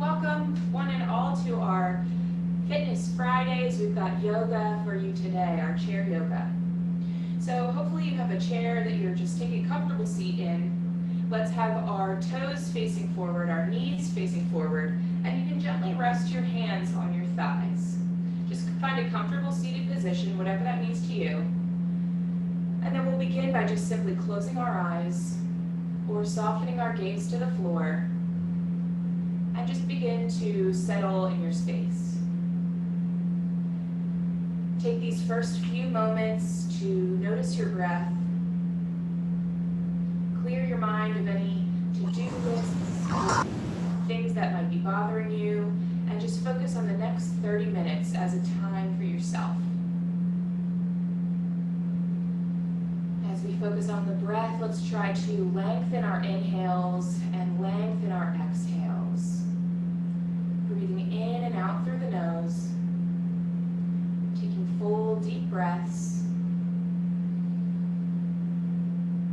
welcome one and all to our Fitness Fridays. We've got yoga for you today, our chair yoga. So hopefully you have a chair that you're just taking a comfortable seat in. Let's have our toes facing forward, our knees facing forward, and you can gently rest your hands on your thighs. Just find a comfortable seated position, whatever that means to you. And then we'll begin by just simply closing our eyes or softening our gaze to the floor. And just begin to settle in your space. Take these first few moments to notice your breath. Clear your mind of any to-do lists, things that might be bothering you, and just focus on the next 30 minutes as a time for yourself. As we focus on the breath, let's try to lengthen our inhales and lengthen our exhales. Breathing in and out through the nose, taking full deep breaths,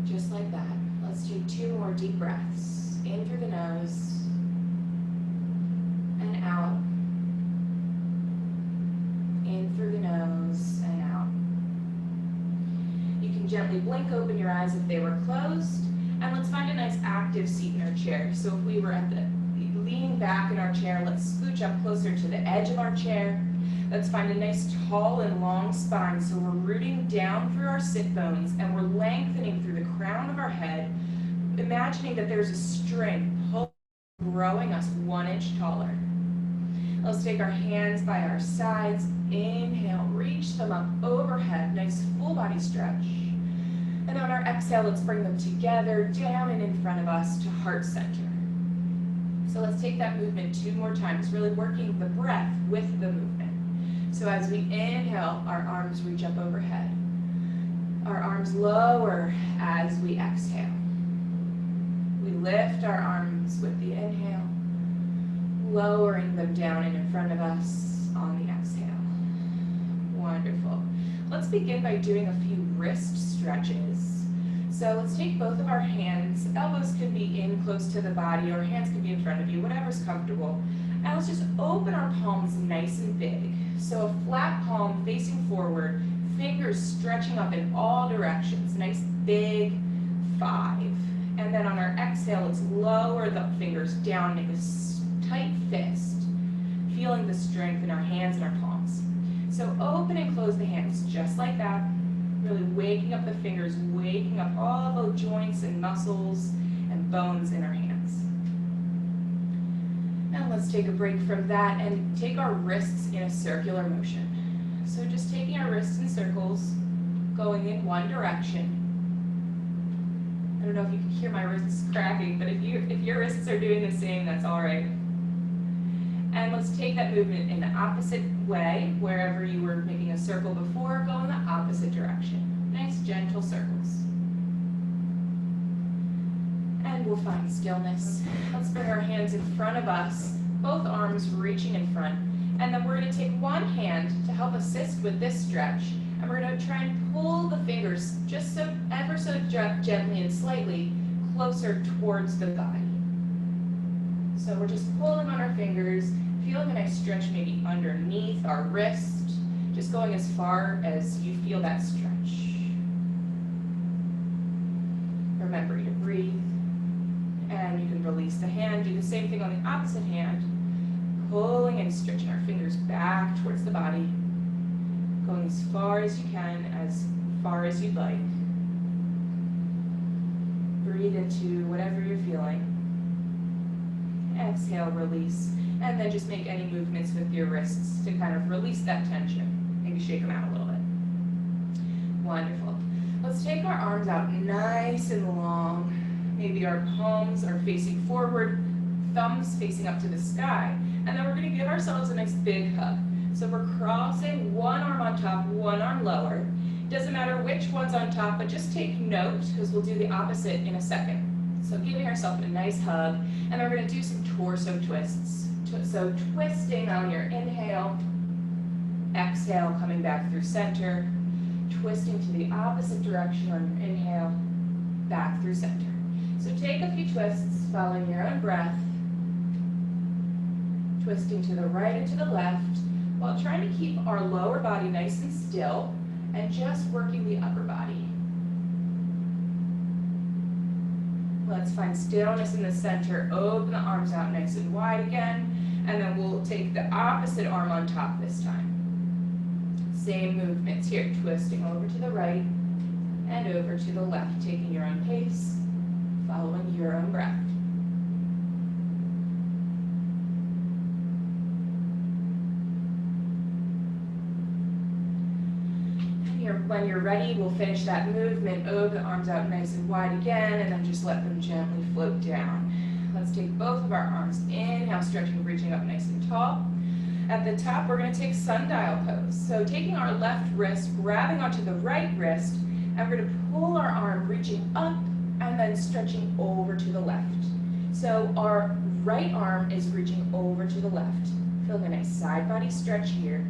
just like that. Let's take 2 more deep breaths, in through the nose, and out, in through the nose, and out. You can gently blink open your eyes if they were closed, and let's find a nice active seat in our chair. So if we were at leaning back in our chair, let's scooch up closer to the edge of our chair. Let's find a nice tall and long spine, so we're rooting down through our sit bones and we're lengthening through the crown of our head, imagining that there's a string growing us 1 inch taller. Let's take our hands by our sides, inhale, reach them up overhead, nice full body stretch. And on our exhale, let's bring them together, down and in front of us to heart center. So let's take that movement 2 more times, really working the breath with the movement. So as we inhale, our arms reach up overhead. Our arms lower as we exhale. We lift our arms with the inhale, lowering them down and in front of us on the exhale. Wonderful. Let's begin by doing a few wrist stretches. So let's take both of our hands, elbows could be in close to the body or hands could be in front of you, whatever's comfortable. And let's just open our palms nice and big. So a flat palm facing forward, fingers stretching up in all directions, nice big 5. And then on our exhale, let's lower the fingers down, make a tight fist, feeling the strength in our hands and our palms. So open and close the hands just like that. Really waking up the fingers, waking up all the joints and muscles and bones in our hands. Now let's take a break from that and take our wrists in a circular motion. So just taking our wrists in circles, going in one direction. I don't know if you can hear my wrists cracking, but if your wrists are doing the same, that's all right. And let's take that movement in the opposite way. Wherever you were making a circle before, go in the opposite direction. Nice gentle circles. And we'll find stillness. Let's bring our hands in front of us, both arms reaching in front. And then we're going to take one hand to help assist with this stretch. And we're going to try and pull the fingers just so ever so gently and slightly closer towards the thigh. So we're just pulling on our fingers, feeling a nice stretch maybe underneath our wrist, just going as far as you feel that stretch. Remembering to breathe, and you can release the hand, do the same thing on the opposite hand, pulling and stretching our fingers back towards the body, going as far as you can, as far as you'd like. Breathe into whatever you're feeling. Exhale, release, and then just make any movements with your wrists to kind of release that tension. Maybe shake them out a little bit. Wonderful. Let's take our arms out nice and long. Maybe our palms are facing forward, thumbs facing up to the sky, and then we're going to give ourselves a nice big hug. So we're crossing one arm on top, one arm lower. Doesn't matter which one's on top, but just take note because we'll do the opposite in a second. So giving ourselves a nice hug, and then we're going to do some torso twists. So twisting on your inhale, exhale, coming back through center, twisting to the opposite direction on your inhale, back through center. So take a few twists following your own breath. Twisting to the right and to the left, while trying to keep our lower body nice and still, and just working the upper body. Let's find stillness in the center. Open the arms out nice and wide again, and then we'll take the opposite arm on top this time. Same movements here, twisting over to the right and over to the left, taking your own pace, following your own breath. When you're ready, we'll finish that movement. Open the arms out nice and wide again, and then just let them gently float down. Let's take both of our arms. Inhale, stretching, reaching up nice and tall. At the top, we're going to take sundial pose. So taking our left wrist, grabbing onto the right wrist, and we're going to pull our arm, reaching up, and then stretching over to the left. So our right arm is reaching over to the left. Feeling a nice side body stretch here.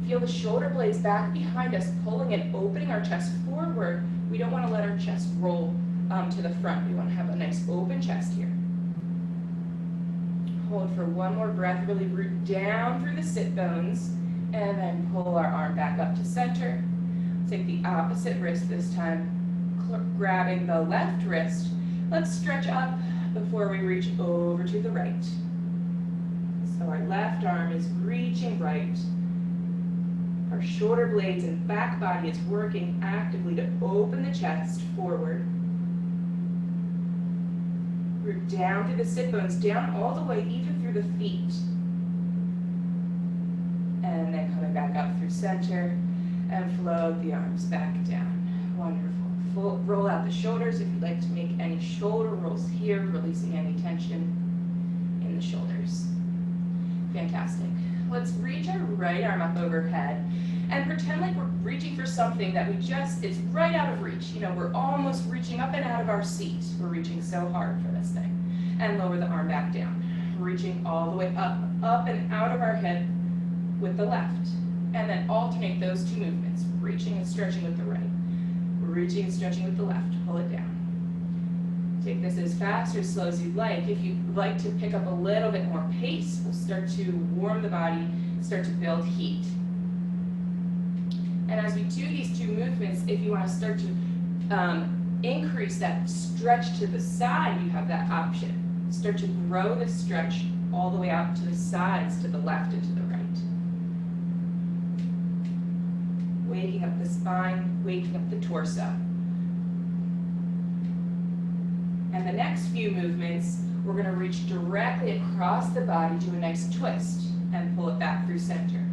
Feel the shoulder blades back behind us, pulling and opening our chest forward. We don't want to let our chest roll to the front. We want to have a nice open chest here. Hold for one more breath, really root down through the sit bones, and then pull our arm back up to center. Take the opposite wrist this time, grabbing the left wrist. Let's stretch up before we reach over to the right. So our left arm is reaching right. Our shoulder blades and back body is working actively to open the chest forward. Root down through the sit bones, down all the way, even through the feet. And then coming back up through center and float the arms back down. Wonderful. Roll out the shoulders if you'd like to make any shoulder rolls here, releasing any tension in the shoulders. Fantastic. Let's reach our right arm up overhead and pretend like we're reaching for something that is right out of reach. You know, we're almost reaching up and out of our seat. We're reaching so hard for this thing. And lower the arm back down. Reaching all the way up and out of our head with the left. And then alternate those two movements, reaching and stretching with the right. Reaching and stretching with the left. Pull it down. Take this as fast or as slow as you'd like. If you'd like to pick up a little bit more pace, we'll start to warm the body, start to build heat. And as we do these two movements, if you want to start to increase that stretch to the side, you have that option. Start to grow the stretch all the way out to the sides, to the left and to the right. Waking up the spine, waking up the torso. And the next few movements, we're going to reach directly across the body, do a nice twist, and pull it back through center.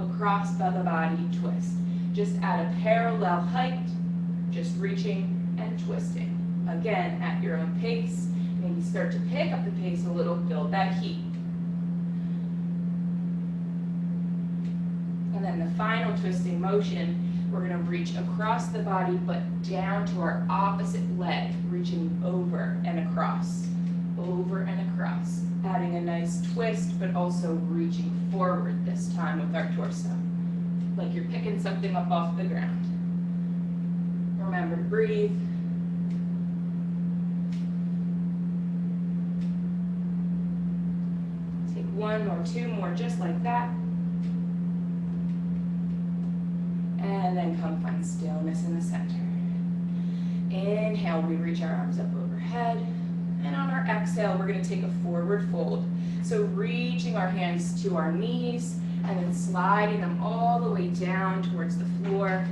Across the body, twist. Just at a parallel height, just reaching and twisting. Again, at your own pace. Maybe start to pick up the pace a little, build that heat. And then the final twisting motion, we're going to reach across the body, but down to our opposite leg, reaching over and across, adding a nice twist, but also reaching forward this time with our torso, like you're picking something up off the ground. Remember to breathe. Take one or two more, just like that. And then come find stillness in the center. Inhale, we reach our arms up overhead. And on our exhale, we're going to take a forward fold. So reaching our hands to our knees and then sliding them all the way down towards the floor.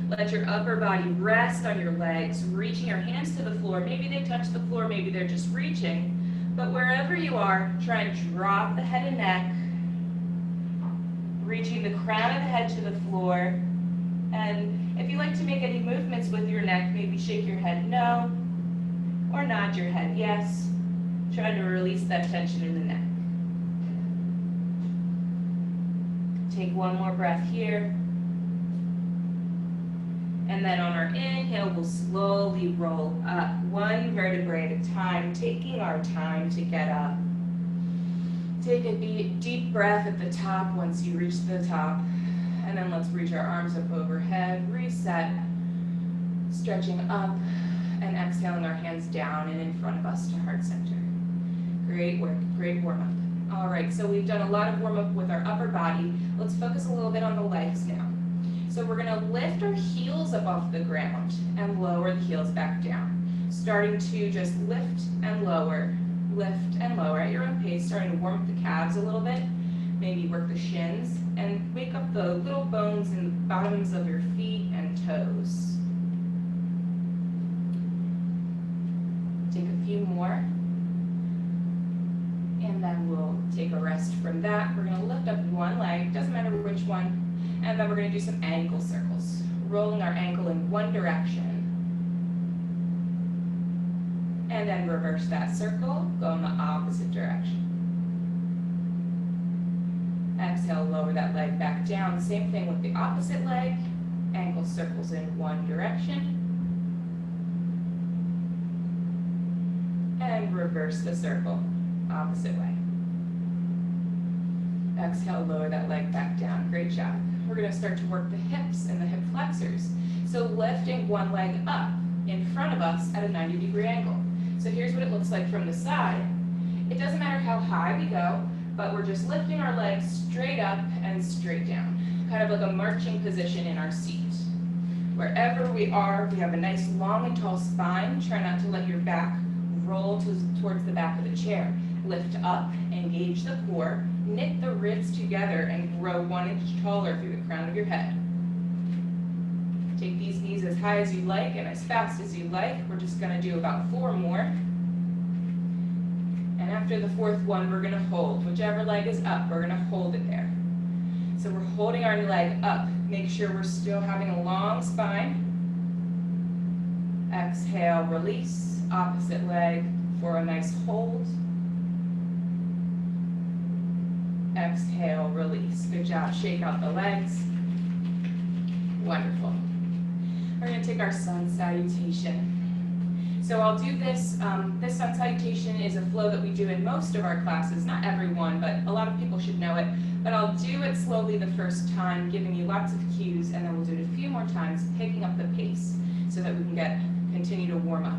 Let your upper body rest on your legs, reaching your hands to the floor. Maybe they touch the floor, maybe they're just reaching. But wherever you are, try and drop the head and neck, reaching the crown of the head to the floor. And if you like to make any movements with your neck, maybe shake your head no, or nod your head yes. Trying to release that tension in the neck. Take one more breath here. And then on our inhale, we'll slowly roll up one vertebrae at a time, taking our time to get up. Take a deep breath at the top once you reach the top. And then let's reach our arms up overhead, reset, stretching up, and exhaling our hands down and in front of us to heart center. Great work, great warm-up. All right, so we've done a lot of warm up with our upper body. Let's focus a little bit on the legs now. So we're gonna lift our heels up off the ground and lower the heels back down. Starting to just lift and lower at your own pace, starting to warm up the calves a little bit. Maybe work the shins and wake up the little bones in the bottoms of your feet and toes. Take a few more. And then we'll take a rest from that. We're gonna lift up one leg, doesn't matter which one, and then we're gonna do some ankle circles. Rolling our ankle in one direction. And then reverse that circle, go in the opposite direction. Exhale, lower that leg back down. Same thing with the opposite leg. Ankle circles in one direction. And reverse the circle, opposite way. Exhale, lower that leg back down. Great job. We're going to start to work the hips and the hip flexors. So lifting one leg up in front of us at a 90-degree angle. So here's what it looks like from the side. It doesn't matter how high we go, but we're just lifting our legs straight up and straight down. Kind of like a marching position in our seat. Wherever we are, we have a nice long and tall spine. Try not to let your back roll towards the back of the chair. Lift up, engage the core, knit the ribs together and grow 1 inch taller through the crown of your head. Take these knees as high as you like and as fast as you like. We're just gonna do about 4 more. And after the 4th one, we're gonna hold. Whichever leg is up, we're gonna hold it there. So we're holding our leg up. Make sure we're still having a long spine. Exhale, release. Opposite leg for a nice hold. Exhale, release. Good job. Shake out the legs. Wonderful. We're going to take our sun salutation. So I'll do this. This sun salutation is a flow that we do in most of our classes. Not everyone, but a lot of people should know it. But I'll do it slowly the first time, giving you lots of cues, and then we'll do it a few more times, picking up the pace so that we can continue to warm up.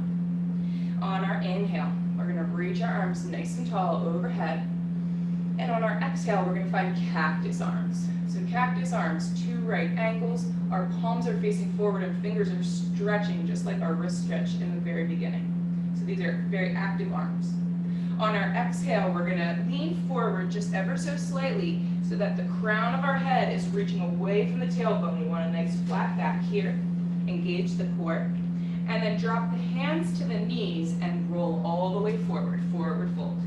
On our inhale, we're going to reach our arms nice and tall overhead. And on our exhale, we're going to find cactus arms. So cactus arms, 2 right angles. Our palms are facing forward and fingers are stretching just like our wrist stretch in the very beginning. So these are very active arms. On our exhale, we're going to lean forward just ever so slightly so that the crown of our head is reaching away from the tailbone. We want a nice flat back here. Engage the core. And then drop the hands to the knees and roll all the way forward, forward fold.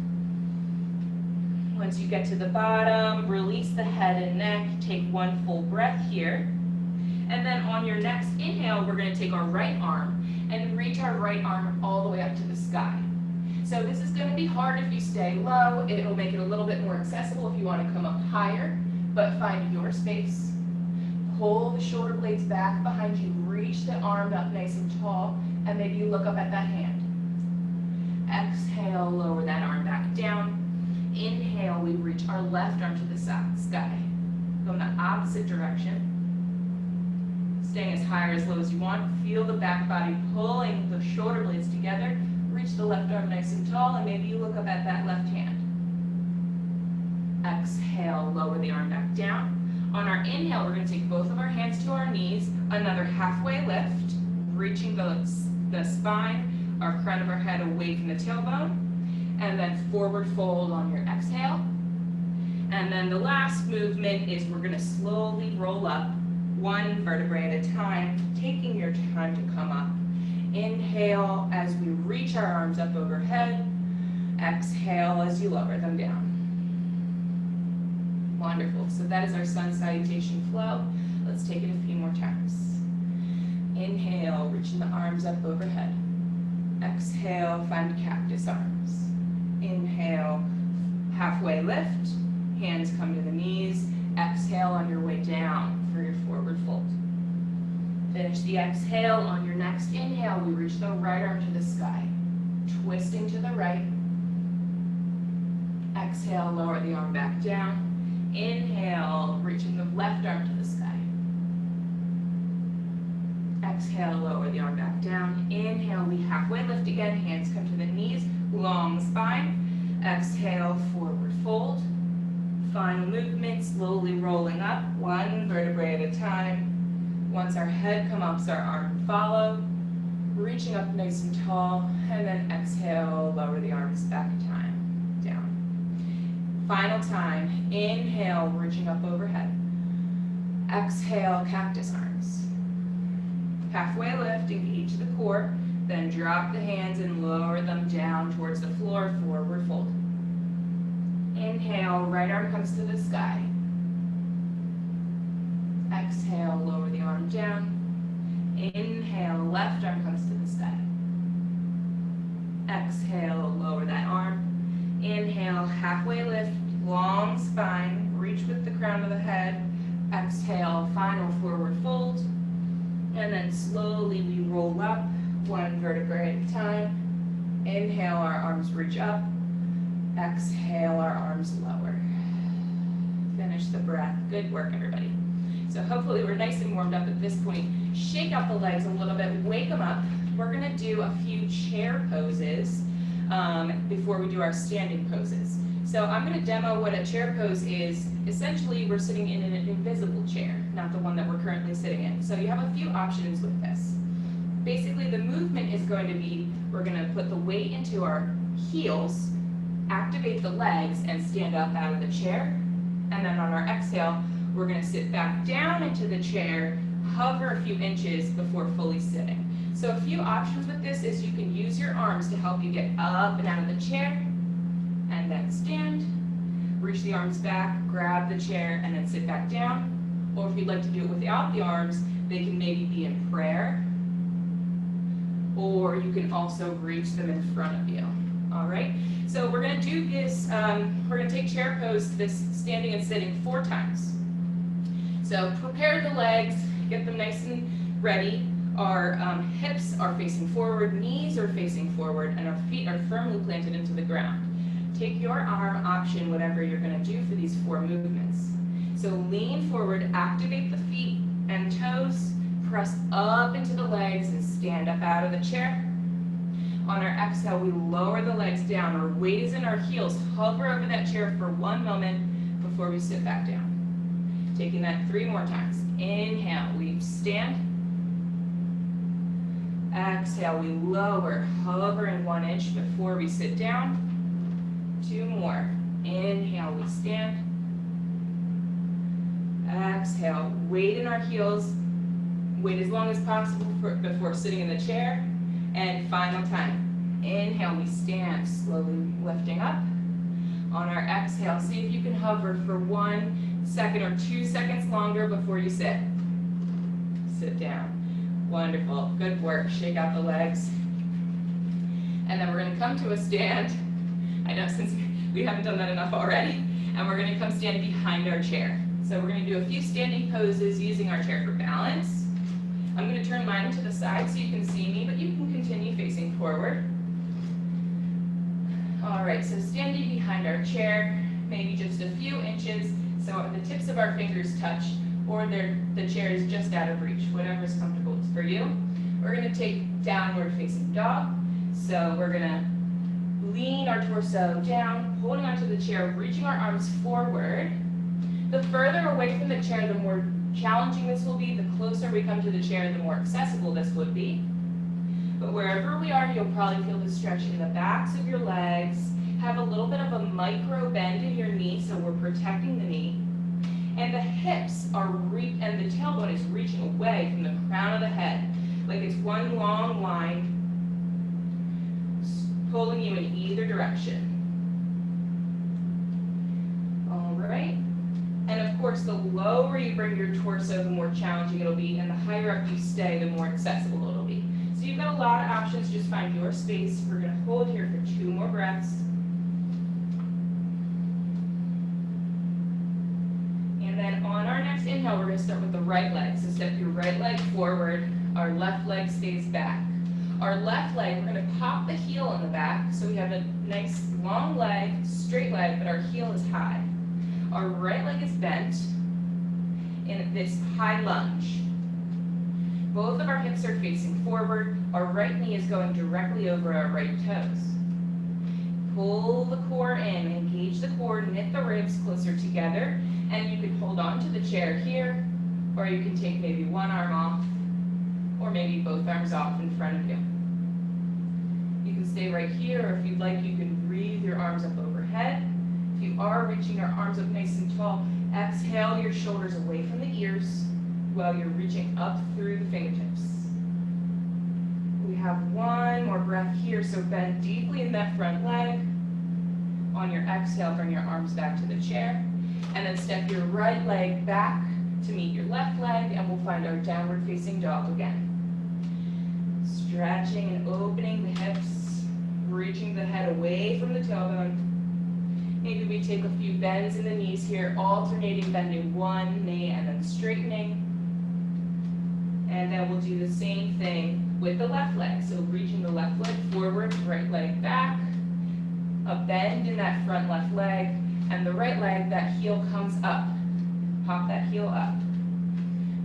Once you get to the bottom, release the head and neck, take 1 full breath here. And then on your next inhale, we're going to take our right arm and reach our right arm all the way up to the sky. So this is going to be hard if you stay low. It'll make it a little bit more accessible if you want to come up higher, but find your space. Pull the shoulder blades back behind you, reach the arm up nice and tall, and maybe you look up at that hand. Exhale, lower that arm back down. Inhale, we reach our left arm to the sky. Go in the opposite direction. Staying as high or as low as you want. Feel the back body pulling the shoulder blades together. Reach the left arm nice and tall, and maybe you look up at that left hand. Exhale, lower the arm back down. On our inhale, we're going to take both of our hands to our knees. Another halfway lift, reaching the spine, our crown of our head away from the tailbone. And then forward fold on your exhale. And then the last movement is we're going to slowly roll up 1 vertebrae at a time, taking your time to come up. Inhale as we reach our arms up overhead. Exhale as you lower them down. Wonderful. So that is our sun salutation flow. Let's take it a few more times. Inhale, reaching the arms up overhead. Exhale, find cactus arms. Inhale, halfway lift, hands come to the knees. Exhale on your way down for your forward fold. Finish the exhale. On your next inhale, we reach the right arm to the sky, twisting to the right. Exhale, lower the arm back down. Inhale, reaching the left arm to the sky. Exhale, lower the arm back down. Inhale, we halfway lift again. Hands come to the knees, long spine. Exhale, forward fold. Final movement, slowly rolling up, one vertebrae at a time. Once our head comes up, our arm follow. Reaching up nice and tall, and then exhale, lower the arms back down. Final time, inhale, reaching up overhead. Exhale, cactus arms. Halfway lift, engage the core, then drop the hands and lower them down towards the floor, forward fold. Inhale, right arm comes to the sky. Exhale, lower the arm down. Inhale, left arm comes to the sky. Exhale, lower that arm. Inhale, halfway lift, long spine, reach with the crown of the head. Exhale, final forward fold. And then slowly we roll up, one vertebrae at a time. Inhale, our arms reach up. Exhale, our arms lower. Finish the breath. Good work, everybody. So hopefully we're nice and warmed up at this point. Shake out the legs a little bit, wake them up. We're gonna do a few chair poses before we do our standing poses. So I'm gonna demo what a chair pose is. Essentially, we're sitting in an invisible chair, not the one that we're currently sitting in. So you have a few options with this. Basically, the movement is going to be, we're gonna put the weight into our heels, activate the legs, and stand up out of the chair. And then on our exhale, we're going to sit back down into the chair, hover a few inches before fully sitting. So a few options with this is you can use your arms to help you get up and out of the chair, and then stand. Reach the arms back, grab the chair, and then sit back down. Or if you'd like to do it without the arms, they can maybe be in prayer. Or you can also reach them in front of you. All right? So we're going to do this, we're going to take chair pose, this standing and sitting 4 times. So prepare the legs, get them nice and ready. Our hips are facing forward, knees are facing forward, and our feet are firmly planted into the ground. Take your arm option, whatever you're going to do for these 4 movements. So lean forward, activate the feet and toes, press up into the legs and stand up out of the chair. On our exhale, we lower the legs down. Our weight is in our heels. Hover over that chair for 1 moment before we sit back down. Taking that 3 more times. Inhale, we stand. Exhale, we lower, hover in 1 inch before we sit down. 2 more. Inhale, we stand. Exhale, weight in our heels. Wait as long as possible before sitting in the chair. And final time. Inhale, we stand, slowly lifting up. On our exhale, see if you can hover for 1 second or 2 seconds longer before you sit. Sit down. Wonderful. Good work. Shake out the legs. And then we're going to come to a stand. I know, since we haven't done that enough already. And we're going to come stand behind our chair. So we're going to do a few standing poses using our chair for balance. I'm going to turn mine to the side so you can see me, but you can continue facing forward. All right, so standing behind our chair, maybe just a few inches, so the tips of our fingers touch, or the chair is just out of reach, whatever is comfortable for you. We're going to take downward facing dog. So we're going to lean our torso down, holding onto the chair, reaching our arms forward. The further away from the chair, the more challenging this will be. The closer we come to the chair, the more accessible this would be. But wherever we are, you'll probably feel the stretch in the backs of your legs. Have a little bit of a micro bend in your knee, so we're protecting the knee. And the hips are and the tailbone is reaching away from the crown of the head, like it's one long line pulling you in either direction. All right. And of course, the lower you bring your torso, the more challenging it'll be, and the higher up you stay, the more accessible it'll be. So you've got a lot of options. Just find your space. We're going to hold here for 2 more breaths. And then on our next inhale, we're going to start with the right leg. So step your right leg forward. Our left leg stays back. Our left leg, we're going to pop the heel in the back. So we have a nice long leg, straight leg, but our heel is high. Our right leg is bent in this high lunge. Both of our hips are facing forward. Our right knee is going directly over our right toes. pull the core in, engage the core, knit the ribs closer together, and you can hold on to the chair here, or you can take maybe one arm off, or maybe both arms off in front of you. You can stay right here, or if you'd like, you can breathe your arms up overhead. If you are reaching your arms up nice and tall, exhale your shoulders away from the ears while you're reaching up through the fingertips. We have one more breath here, so bend deeply in that front leg. On your exhale, bring your arms back to the chair, and then step your right leg back to meet your left leg, and we'll find our downward facing dog again. Stretching and opening the hips, reaching the head away from the tailbone. Maybe we take a few bends in the knees here, alternating bending one knee and then straightening. And then we'll do the same thing with the left leg. So reaching the left leg forward, right leg back, a bend in that front left leg, and the right leg, that heel comes up. Pop that heel up.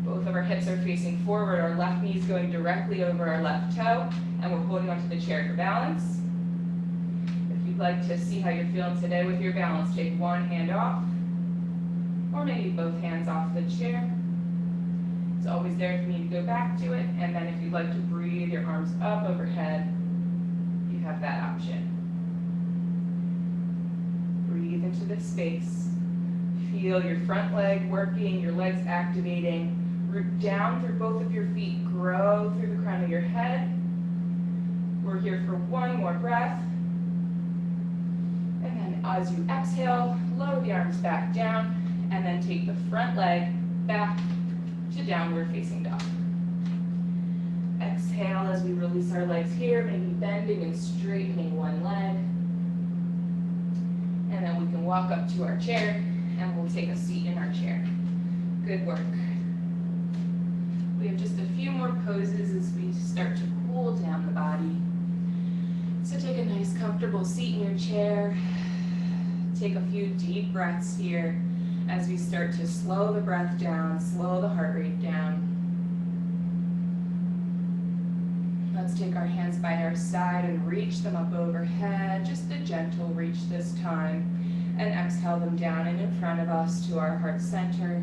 Both of our hips are facing forward, our left knee is going directly over our left toe, and we're holding onto the chair for balance. If you'd like to see how you're feeling today with your balance, take one hand off, or maybe both hands off the chair. It's always there if you need to go back to it, and then if you'd like to breathe your arms up overhead, you have that option. Breathe into this space. Feel your front leg working, your legs activating. Root down through both of your feet, grow through the crown of your head. We're here for one more breath. And then as you exhale, lower the arms back down, and then take the front leg back to downward facing dog. Exhale as we release our legs here, maybe bending and straightening one leg. And then we can walk up to our chair, and we'll take a seat in our chair. Good work. We have just a few more poses as we start to cool down the body. So take a nice comfortable seat in your chair. Take a few deep breaths here as we start to slow the breath down, slow the heart rate down. Let's take our hands by our side and reach them up overhead, just a gentle reach this time, and exhale them down and in front of us to our heart center.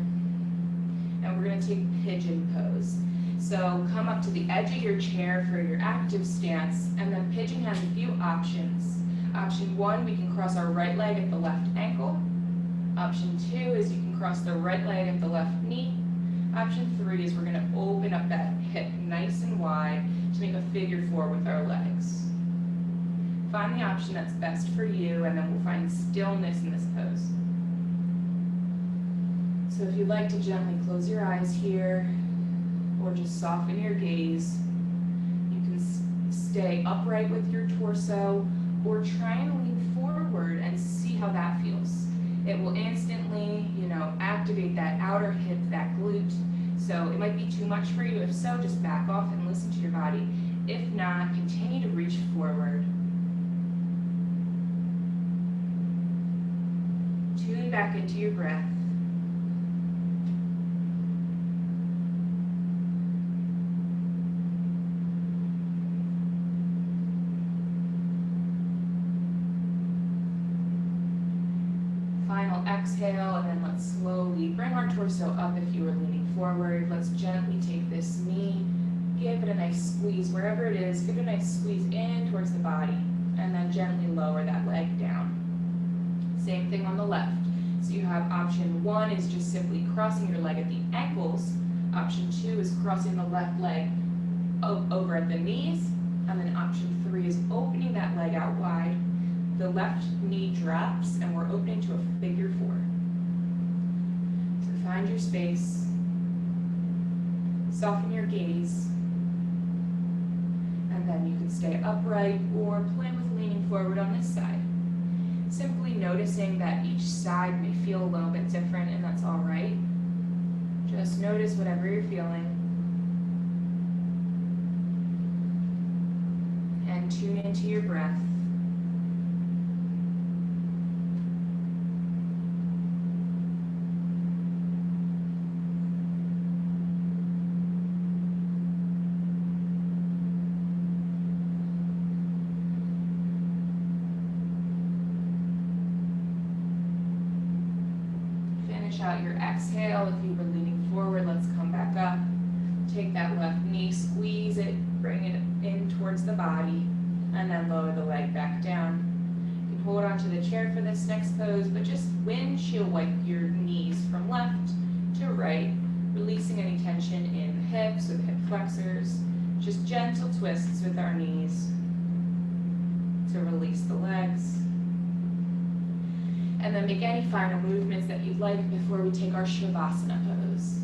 And we're going to take pigeon pose. So come up to the edge of your chair for your active stance, and then pigeon has a few options. Option one, we can cross our right leg at the left ankle. Option two is you can cross the right leg at the left knee. Option three is we're going to open up that hip nice and wide to make a figure four with our legs. Find the option that's best for you, and then we'll find stillness in this pose. So if you'd like to gently close your eyes here, or just soften your gaze, you can stay upright with your torso, or try and lean forward and see how that feels. It will instantly, activate that outer hip, that glute. So it might be too much for you. If so, just back off and listen to your body. If not, continue to reach forward. Tune back into your breath. Final exhale, and then let's slowly bring our torso up if you are leaning forward. Let's gently take this knee, give it a nice squeeze wherever it is, give it a nice squeeze in towards the body, and then gently lower that leg down. Same thing on the left. So you have option one is just simply crossing your leg at the ankles. Option two is crossing the left leg over at the knees, and then option three is opening that leg out wide. The left knee drops, and we're opening to a figure four. So find your space, soften your gaze, and then you can stay upright or play with leaning forward on this side. Simply noticing that each side may feel a little bit different, and that's all right. Just notice whatever you're feeling. And tune into your breath. out your exhale. If you were leaning forward, let's come back up. Take that left knee, squeeze it, bring it in towards the body, and then lower the leg back down. You can hold onto the chair for this next pose, but just windshield wipe your knees from left to right, releasing any tension in the hips or the hip flexors. Just gentle twists with our knees to release the legs. And then make any final movements that you'd like before we take our Shavasana pose.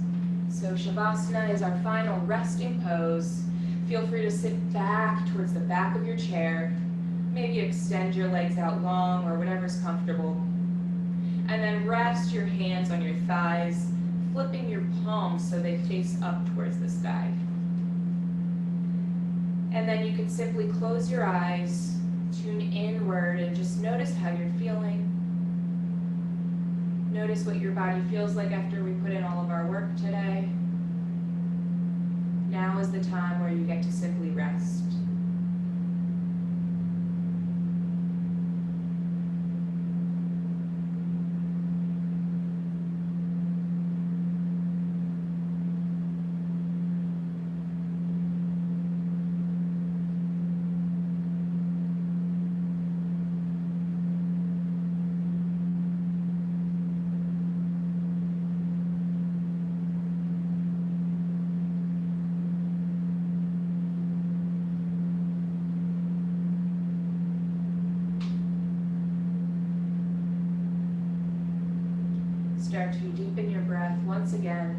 So Shavasana is our final resting pose. Feel free to sit back towards the back of your chair. Maybe extend your legs out long or whatever's comfortable. And then rest your hands on your thighs, flipping your palms so they face up towards the sky. And then you can simply close your eyes, tune inward, and just notice how you're feeling. Notice what your body feels like after we put in all of our work today. Now is the time where you get to simply rest. Start to deepen your breath once again.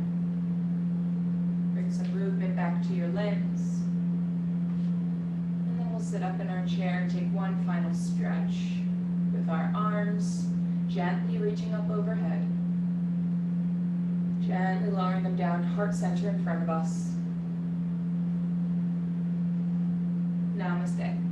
Bring some movement back to your limbs. And then we'll sit up in our chair and take one final stretch with our arms gently reaching up overhead. Gently lowering them down, heart center in front of us. Namaste.